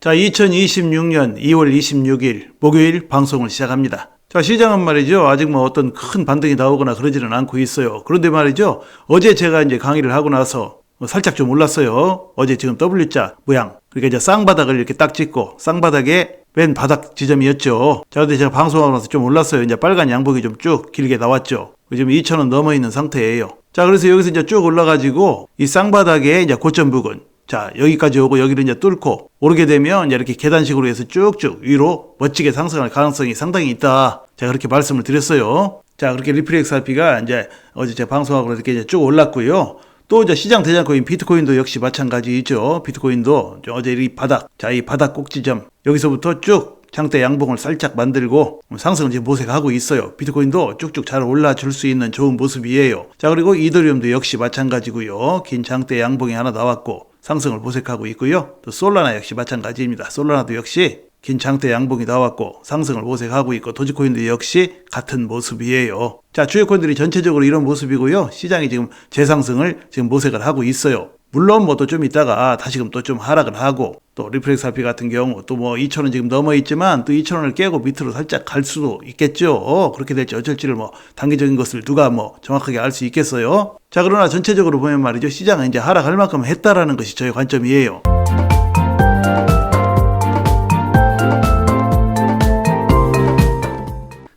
자, 2026년 2월 26일 목요일 방송을 시작합니다. 자, 시장은 말이죠. 아직 뭐 어떤 큰 반등이 나오거나 그러지는 않고 있어요. 그런데 말이죠. 어제 제가 이제 강의를 하고 나서 살짝 좀 올랐어요. 어제 지금 W자 모양. 그러니까 이제 쌍바닥을 이렇게 딱 찍고 쌍바닥에 맨 바닥 지점이었죠. 자, 근데 제가 방송하고 나서 좀 올랐어요. 이제 빨간 양봉이 좀 쭉 길게 나왔죠. 지금 2,000원 넘어 있는 상태예요. 자, 그래서 여기서 이제 쭉 올라가지고 이 쌍바닥에 이제 고점 부근. 자, 여기까지 오고 여기를 이제 뚫고 오르게 되면 이제 이렇게 계단식으로 해서 쭉쭉 위로 멋지게 상승할 가능성이 상당히 있다. 제가 그렇게 말씀을 드렸어요. 자, 그렇게 리플렉스 RP가 이제 어제 제가 방송하고 이렇게 이제 쭉 올랐고요. 또 이제 시장 대장코인 비트코인도 역시 마찬가지죠. 비트코인도 어제 이 바닥, 자, 이 바닥 꼭지점 여기서부터 쭉 장대 양봉을 살짝 만들고 상승을 지금 모색하고 있어요. 비트코인도 쭉쭉 잘 올라줄 수 있는 좋은 모습이에요. 자, 그리고 이더리움도 역시 마찬가지고요. 긴 장대 양봉이 하나 나왔고 상승을 모색하고 있고요. 또 솔라나 역시 마찬가지입니다. 솔라나도 역시 긴 장대 양봉이 나왔고 상승을 모색하고 있고 도지코인도 역시 같은 모습이에요. 자, 주요 코인들이 전체적으로 이런 모습이고요. 시장이 지금 재상승을 지금 모색을 하고 있어요. 물론 뭐 또 좀 있다가 다시금 또 좀 하락을 하고 또 리플렉스 RP 같은 경우 또 뭐 2,000원 지금 넘어 있지만 또 2,000원을 깨고 밑으로 살짝 갈 수도 있겠죠. 그렇게 될지 어쩔지를 뭐 단기적인 것을 누가 뭐 정확하게 알 수 있겠어요. 자, 그러나 전체적으로 보면 말이죠. 시장은 이제 하락할 만큼 했다라는 것이 저의 관점이에요.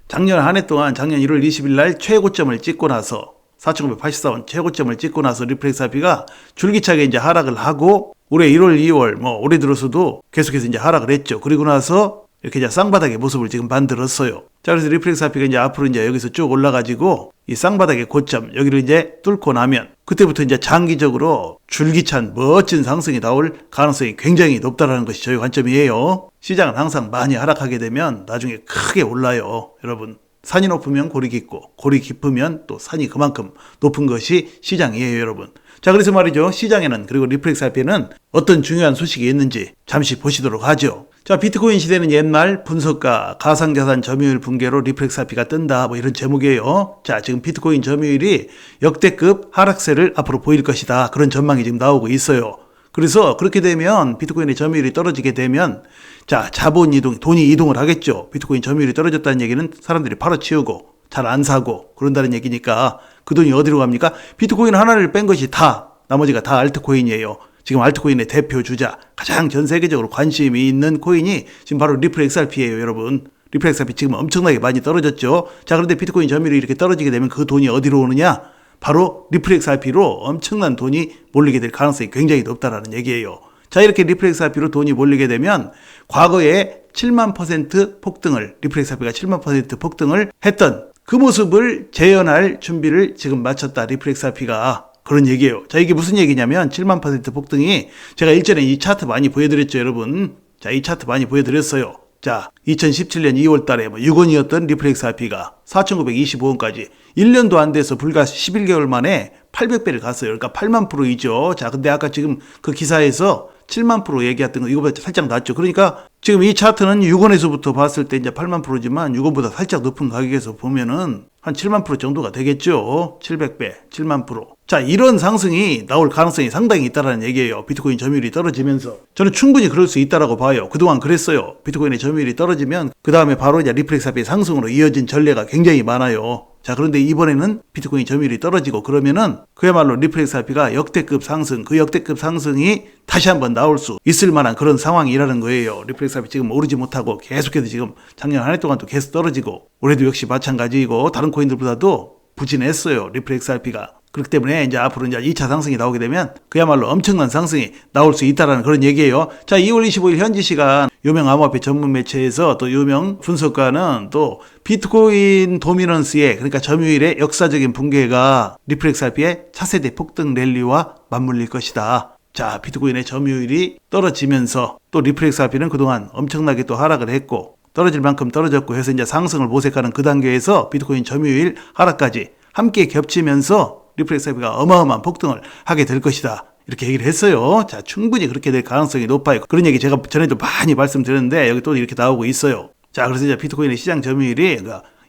작년 한 해 동안 작년 1월 20일 날 최고점을 찍고 나서 4,984원 최고점을 찍고 나서 리플렉스 RP가 줄기차게 이제 하락을 하고 올해 1월, 2월 뭐 올해 들어서도 계속해서 이제 하락을 했죠. 그리고 나서 이렇게 이제 쌍바닥의 모습을 지금 만들었어요. 자, 그래서 리플렉스 RP가 이제 앞으로 이제 여기서 쭉 올라가지고 이 쌍바닥의 고점 여기를 이제 뚫고 나면 그때부터 이제 장기적으로 줄기찬 멋진 상승이 나올 가능성이 굉장히 높다라는 것이 저희 관점이에요. 시장은 항상 많이 하락하게 되면 나중에 크게 올라요. 여러분. 산이 높으면 골이 깊고 골이 깊으면 또 산이 그만큼 높은 것이 시장이에요, 여러분. 자, 그래서 말이죠. 시장에는 그리고 리플렉스 RP에는 어떤 중요한 소식이 있는지 잠시 보시도록 하죠. 자, 비트코인 시대는 옛날 분석가 가상자산 점유율 붕괴로 리플렉스 RP가 뜬다 뭐 이런 제목이에요. 자, 지금 비트코인 점유율이 역대급 하락세를 앞으로 보일 것이다. 그런 전망이 지금 나오고 있어요. 그래서 그렇게 되면 비트코인의 점유율이 떨어지게 되면 자, 자본 이동, 돈이 이동을 하겠죠. 비트코인 점유율이 떨어졌다는 얘기는 사람들이 팔아치우고 잘 안 사고 그런다는 얘기니까 그 돈이 어디로 갑니까? 비트코인 하나를 뺀 것이 다 나머지가 다 알트코인이에요. 지금 알트코인의 대표 주자 가장 전 세계적으로 관심이 있는 코인이 지금 바로 리플렉스 RP예요, 여러분. 리플렉스 RP 지금 엄청나게 많이 떨어졌죠. 자, 그런데 비트코인 점유율이 이렇게 떨어지게 되면 그 돈이 어디로 오느냐? 바로 리플렉스 RP로 엄청난 돈이 몰리게 될 가능성이 굉장히 높다라는 얘기예요. 자, 이렇게 리플렉스 RP로 돈이 몰리게 되면 과거에 7만 % 폭등을 리플렉스 RP가 7만 % 폭등을 했던 그 모습을 재현할 준비를 지금 마쳤다. 리플렉스 RP가 그런 얘기예요. 자, 이게 무슨 얘기냐면 7만 % 폭등이 제가 일전에 이 차트 많이 보여드렸죠, 여러분. 자, 이 차트 많이 보여드렸어요. 자, 2017년 2월 달에 6원이었던 리플렉스 RP가 4,925원까지 1년도 안 돼서 불과 11개월 만에 800배를 갔어요. 그러니까 8만 %이죠. 자, 근데 아까 지금 그 기사에서 7만 % 얘기했던 거 이거보다 살짝 낮죠. 그러니까 지금 이 차트는 6원에서부터 봤을 때 이제 8만 %지만 6원보다 살짝 높은 가격에서 보면은 한 7만 % 정도가 되겠죠. 700배, 7만 %. 자, 이런 상승이 나올 가능성이 상당히 있다라는 얘기예요. 비트코인 점유율이 떨어지면서. 저는 충분히 그럴 수 있다라고 봐요. 그동안 그랬어요. 비트코인의 점유율이 떨어지면 그 다음에 바로 이제 리플렉스 RP의 상승으로 이어진 전례가 굉장히 많아요. 자, 그런데 이번에는 비트코인 점유율이 떨어지고 그러면은 그야말로 리플렉스 RP가 역대급 상승, 그 역대급 상승이 다시 한번 나올 수 있을 만한 그런 상황이라는 거예요. 리플렉스 RP 지금 오르지 못하고 계속해서 지금 작년 한 해 동안도 계속 떨어지고 올해도 역시 마찬가지이고 다른 코인들보다도 부진했어요. 리플렉스 RP가. 그렇기 때문에 이제 앞으로 이제 2차 상승이 나오게 되면 그야말로 엄청난 상승이 나올 수 있다라는 그런 얘기예요. 자, 2월 25일 현지 시간 유명 암호화폐 전문 매체에서 또 유명 분석가는 또 비트코인 도미넌스의 그러니까 점유율의 역사적인 붕괴가 리플렉스 RP의 차세대 폭등 랠리와 맞물릴 것이다. 자, 비트코인의 점유율이 떨어지면서 또 리플렉스 RP는 그동안 엄청나게 또 하락을 했고 떨어질 만큼 떨어졌고 해서 이제 상승을 모색하는 그 단계에서 비트코인 점유율 하락까지 함께 겹치면서 리플렉스 RP가 어마어마한 폭등을 하게 될 것이다. 이렇게 얘기를 했어요. 자, 충분히 그렇게 될 가능성이 높아요. 그런 얘기 제가 전에도 많이 말씀드렸는데 여기 또 이렇게 나오고 있어요. 자, 그래서 이제 비트코인의 시장 점유율이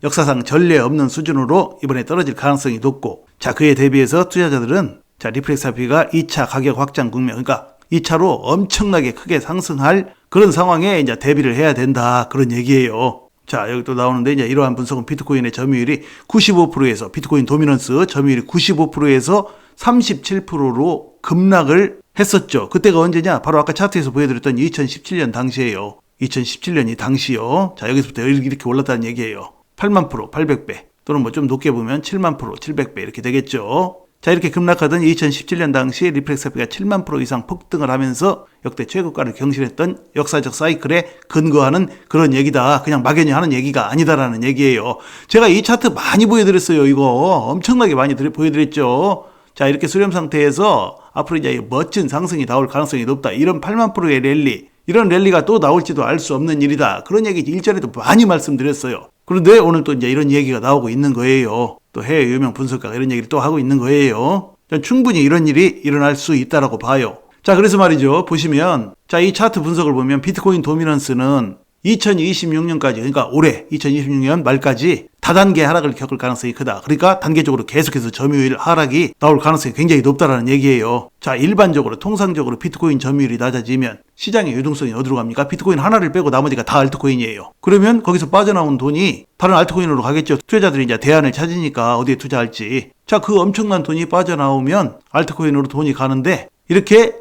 역사상 전례 없는 수준으로 이번에 떨어질 가능성이 높고 자, 그에 대비해서 투자자들은 자, 리플렉스 RP가 2차 가격 확장 국면, 그러니까 이 차로 엄청나게 크게 상승할 그런 상황에 이제 대비를 해야 된다. 그런 얘기예요. 자, 여기 또 나오는데 이제 이러한 분석은 비트코인의 점유율이 95%에서 비트코인 도미넌스 점유율이 95%에서 37%로 급락을 했었죠. 그때가 언제냐? 바로 아까 차트에서 보여드렸던 2017년 당시예요. 2017년이 당시요. 자, 여기서부터 이렇게 올랐다는 얘기예요. 8만 프로, 800배 또는 뭐 좀 높게 보면 7만 프로, 700배 이렇게 되겠죠. 자, 이렇게 급락하던 2017년 당시 리플렉스피가 7만 프로 이상 폭등을 하면서 역대 최고가를 경신했던 역사적 사이클에 근거하는 그런 얘기다. 그냥 막연히 하는 얘기가 아니다라는 얘기예요. 제가 이 차트 많이 보여드렸어요. 이거 엄청나게 많이 보여드렸죠. 자, 이렇게 수렴 상태에서 앞으로 이제 멋진 상승이 나올 가능성이 높다. 이런 8만 프로의 랠리, 이런 랠리가 또 나올지도 알 수 없는 일이다. 그런 얘기 일전에도 많이 말씀드렸어요. 그런데 오늘 또 이제 이런 얘기가 나오고 있는 거예요. 또 해외 유명 분석가가 이런 얘기를 또 하고 있는 거예요. 충분히 이런 일이 일어날 수 있다라고 봐요. 자, 그래서 말이죠. 보시면, 자, 이 차트 분석을 보면 비트코인 도미넌스는 2026년까지, 그러니까 올해 2026년 말까지 다단계 하락을 겪을 가능성이 크다. 그러니까 단계적으로 계속해서 점유율 하락이 나올 가능성이 굉장히 높다라는 얘기예요. 자, 일반적으로 통상적으로 비트코인 점유율이 낮아지면 시장의 유동성이 어디로 갑니까? 비트코인 하나를 빼고 나머지가 다 알트코인이에요. 그러면 거기서 빠져나온 돈이 다른 알트코인으로 가겠죠. 투자자들이 이제 대안을 찾으니까 어디에 투자할지. 자, 그 엄청난 돈이 빠져나오면 알트코인으로 돈이 가는데 이렇게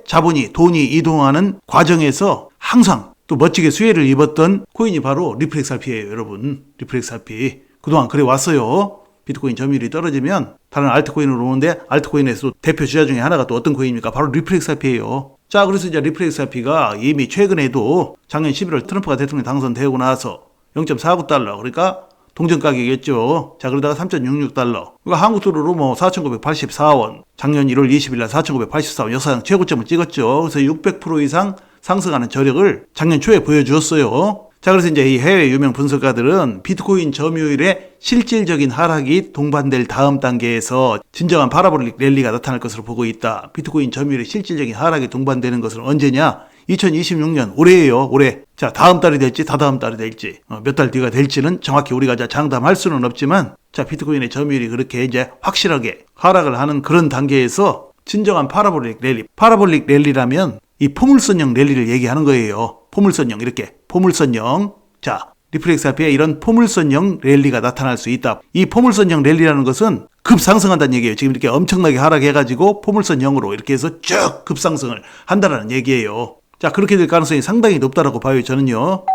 돈이 이동하는 과정에서 항상 또 멋지게 수혜를 입었던 코인이 바로 리플렉스RP예요, 여러분. 리플렉스RP. 그동안 그래 왔어요. 비트코인 점유율이 떨어지면 다른 알트코인으로 오는데 알트코인에서 대표 주자 중에 하나가 또 어떤 코인입니까? 바로 리플렉스RP예요. 자, 그래서 이제 리플렉스RP가 이미 최근에도 작년 11월 트럼프가 대통령 당선되고 나서 0.49달러, 그러니까 동전 가격이었죠. 자, 그러다가 3.66달러. 그러니까 한국 돈으로 뭐 4,984원. 작년 1월 20일 날 4,984원 역사상 최고점을 찍었죠. 그래서 600% 이상 상승하는 저력을 작년 초에 보여주었어요. 자, 그래서 이제 이 해외 유명 분석가들은 비트코인 점유율의 실질적인 하락이 동반될 다음 단계에서 진정한 파라볼릭 랠리가 나타날 것으로 보고 있다. 비트코인 점유율의 실질적인 하락이 동반되는 것은 언제냐? 2026년 올해예요. 올해. 자, 다음 달이 될지 다다음 달이 될지 몇 달 뒤가 될지는 정확히 우리가 장담할 수는 없지만, 자, 비트코인의 점유율이 그렇게 이제 확실하게 하락을 하는 그런 단계에서 진정한 파라볼릭 랠리. 파라볼릭 랠리라면 이 포물선형 랠리를 얘기하는 거예요. 포물선형, 이렇게 포물선형. 자, 리플렉스RP에 이런 포물선형 랠리가 나타날 수 있다. 이 포물선형 랠리라는 것은 급상승한다는 얘기예요. 지금 이렇게 엄청나게 하락해가지고 포물선형으로 이렇게 해서 쭉 급상승을 한다는 얘기예요. 자, 그렇게 될 가능성이 상당히 높다라고 봐요, 저는요.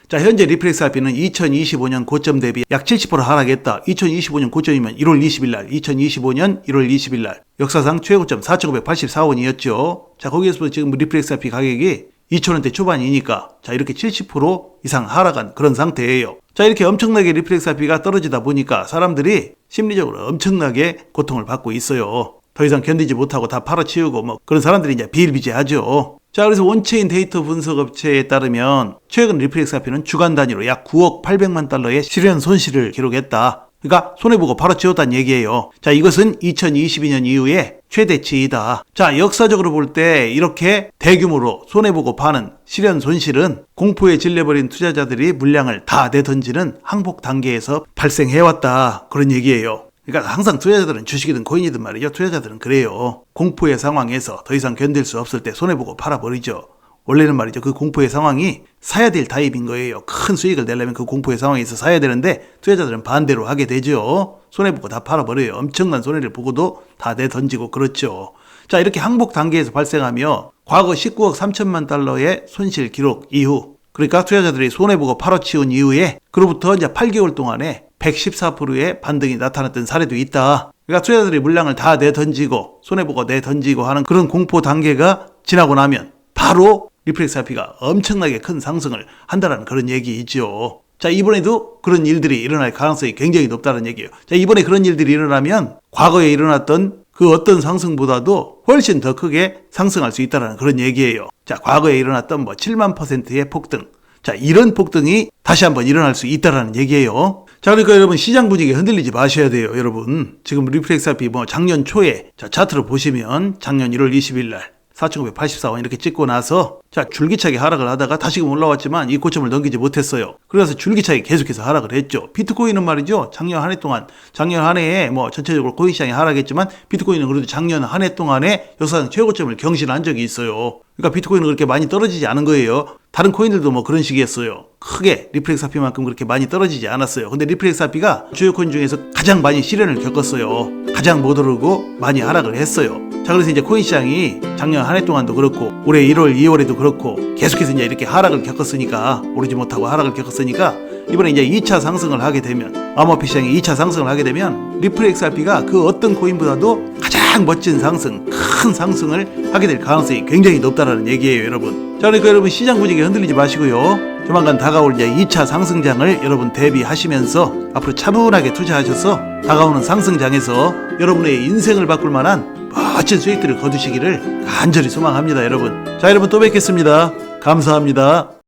자, 현재 리플렉스RP는 2025년 고점 대비 약 70% 하락했다. 2025년 고점이면 1월 20일 날, 2025년 1월 20일 날 역사상 최고점 4,984원이었죠. 자, 거기에서 지금 리플렉스RP 가격이 2,000원대 초반이니까 자, 이렇게 70% 이상 하락한 그런 상태예요. 자, 이렇게 엄청나게 리플렉스RP가 떨어지다 보니까 사람들이 심리적으로 엄청나게 고통을 받고 있어요. 더 이상 견디지 못하고 다 팔아치우고 뭐 그런 사람들이 이제 비일비재하죠. 자, 그래서 원체인 데이터 분석 업체에 따르면 최근 리플렉스RP는 주간 단위로 약 9억 800만 달러의 실현 손실을 기록했다. 그러니까 손해보고 바로 치웠다는 얘기예요. 자, 이것은 2022년 이후에 최대치이다. 자, 역사적으로 볼 때 이렇게 대규모로 손해보고 파는 실현 손실은 공포에 질려버린 투자자들이 물량을 다 내던지는 항복 단계에서 발생해왔다. 그런 얘기예요. 그러니까 항상 투자자들은 주식이든 코인이든 말이죠. 투자자들은 그래요. 공포의 상황에서 더 이상 견딜 수 없을 때 손해보고 팔아버리죠. 원래는 말이죠. 그 공포의 상황이 사야 될 타입인 거예요. 큰 수익을 내려면 그 공포의 상황에서 사야 되는데 투자자들은 반대로 하게 되죠. 손해보고 다 팔아버려요. 엄청난 손해를 보고도 다 내던지고 그렇죠. 자, 이렇게 항복 단계에서 발생하며 과거 19억 3천만 달러의 손실 기록 이후, 그러니까 투자자들이 손해보고 팔아치운 이후에 그로부터 이제 8개월 동안에 114%의 반등이 나타났던 사례도 있다. 그러니까 투자자들이 물량을 다 내던지고 손해보고 내던지고 하는 그런 공포 단계가 지나고 나면 바로 리플렉스RP가 엄청나게 큰 상승을 한다는 그런 얘기이죠. 자, 이번에도 그런 일들이 일어날 가능성이 굉장히 높다는 얘기예요. 자, 이번에 그런 일들이 일어나면 과거에 일어났던 그 어떤 상승보다도 훨씬 더 크게 상승할 수 있다는 그런 얘기예요. 자, 과거에 일어났던 뭐 7만 %의 폭등. 자, 이런 폭등이 다시 한번 일어날 수 있다는 얘기예요. 자, 그러니까 여러분 시장 분위기 흔들리지 마셔야 돼요, 여러분. 지금 리플렉스RP 뭐 작년 초에 자, 차트를 보시면 작년 1월 20일 날 4,984원 이렇게 찍고 나서 자 줄기차게 하락을 하다가 다시금 올라왔지만 이 고점을 넘기지 못했어요. 그래서 줄기차게 계속해서 하락을 했죠. 비트코인은 말이죠. 작년 한 해 동안 작년 한 해에 뭐 전체적으로 코인 시장이 하락했지만 비트코인은 그래도 작년 한 해 동안에 역사상 최고점을 경신한 적이 있어요. 그러니까 비트코인은 그렇게 많이 떨어지지 않은 거예요. 다른 코인들도 뭐 그런 식이었어요. 크게 리플렉스RP만큼 그렇게 많이 떨어지지 않았어요. 근데 리플렉스RP가 주요 코인 중에서 가장 많이 시련을 겪었어요. 가장 못 오르고 많이 하락을 했어요. 자, 그래서 이제 코인 시장이 작년 한 해 동안도 그렇고 올해 1월, 2월에도 그렇고 계속해서 이제 이렇게 하락을 겪었으니까 오르지 못하고 하락을 겪었으니까 이번에 이제 2차 상승을 하게 되면 암호화폐 시장이 2차 상승을 하게 되면 리플렉스RP가 그 어떤 코인보다도 가장 멋진 상승, 큰 상승을 하게 될 가능성이 굉장히 높다라는 얘기예요, 여러분. 자, 그러니까 여러분 시장 분위기에 흔들리지 마시고요. 조만간 다가올 이제 2차 상승장을 여러분 대비하시면서 앞으로 차분하게 투자하셔서 다가오는 상승장에서 여러분의 인생을 바꿀 만한 멋진 수익들을 거두시기를 간절히 소망합니다, 여러분. 자, 여러분 또 뵙겠습니다. 감사합니다.